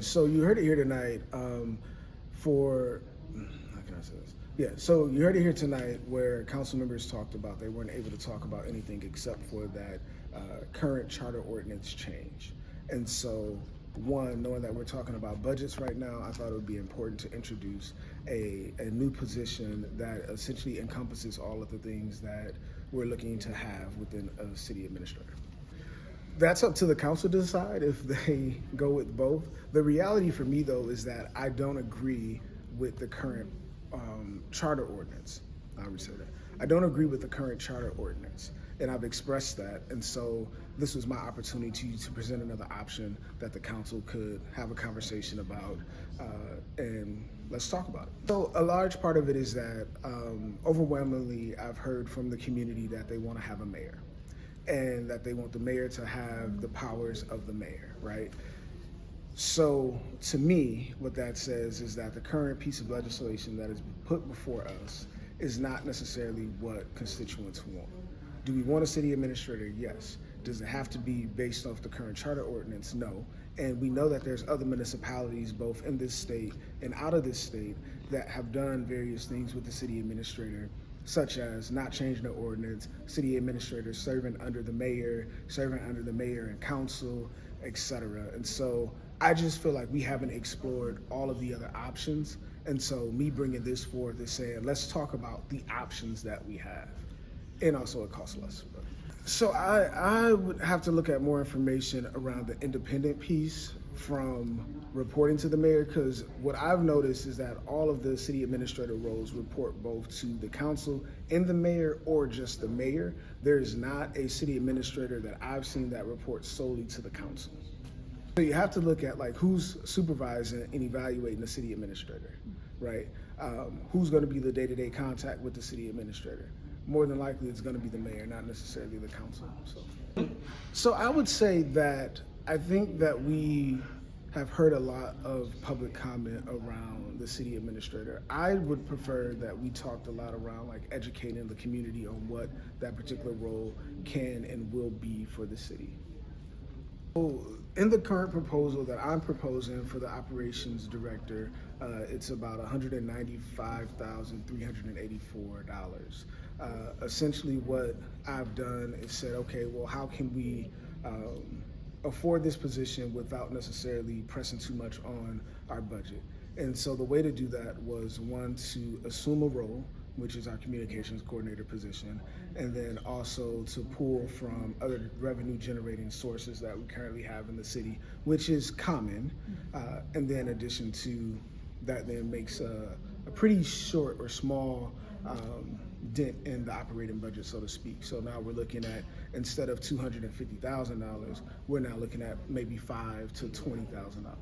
So you heard it here tonight for, how can I say this? Yeah, so you heard it here tonight where council members talked about they weren't able to talk about anything except for that current charter ordinance change. And so, one, knowing that we're talking about budgets right now, I thought it would be important to introduce a new position that essentially encompasses all of the things that we're looking to have within a city administrator. That's up to the council to decide if they go with both. The reality for me, though, is that I don't agree with the current charter ordinance. I would say that. I don't agree with the current charter ordinance, and I've expressed that. And so this was my opportunity to present another option that the council could have a conversation about, and let's talk about it. So a large part of it is that overwhelmingly I've heard from the community that they want to have a mayor, and that they want the mayor to have the powers of the mayor, right? So to me, what that says is that the current piece of legislation that is put before us is not necessarily what constituents want. Do we want a city administrator? Yes. Does it have to be based off the current charter ordinance? No. And we know that there's other municipalities, both in this state and out of this state, that have done various things with the city administrator, such as not changing the ordinance, city administrators serving under the mayor and council, etc. And so I just feel like we haven't explored all of the other options. And so me bringing this forth is saying, let's talk about the options that we have. And also it costs less. So I would have to look at more information around the independent piece from reporting to the mayor, because what I've noticed is that all of the city administrator roles report both to the council and the mayor, or just the mayor. There is not a city administrator that I've seen that reports solely to the council. So you have to look at like who's supervising and evaluating the city administrator, right? Who's going to be the day-to-day contact with the city administrator? More than likely it's going to be the mayor, not necessarily the council. So I would say that I think that we have heard a lot of public comment around the city administrator. I would prefer that we talked a lot around like educating the community on what that particular role can and will be for the city. So in the current proposal that I'm proposing for the operations director, it's about $195,384. Essentially what I've done is said, okay, well, how can we afford this position without necessarily pressing too much on our budget? And so the way to do that was, one, to assume a role, which is our communications coordinator position, and then also to pull from other revenue generating sources that we currently have in the city, which is common. And then in addition to that, then makes a pretty short or small dent in the operating budget, so to speak. So now we're looking at, instead of $250,000, we're now looking at maybe $5,000 to $20,000.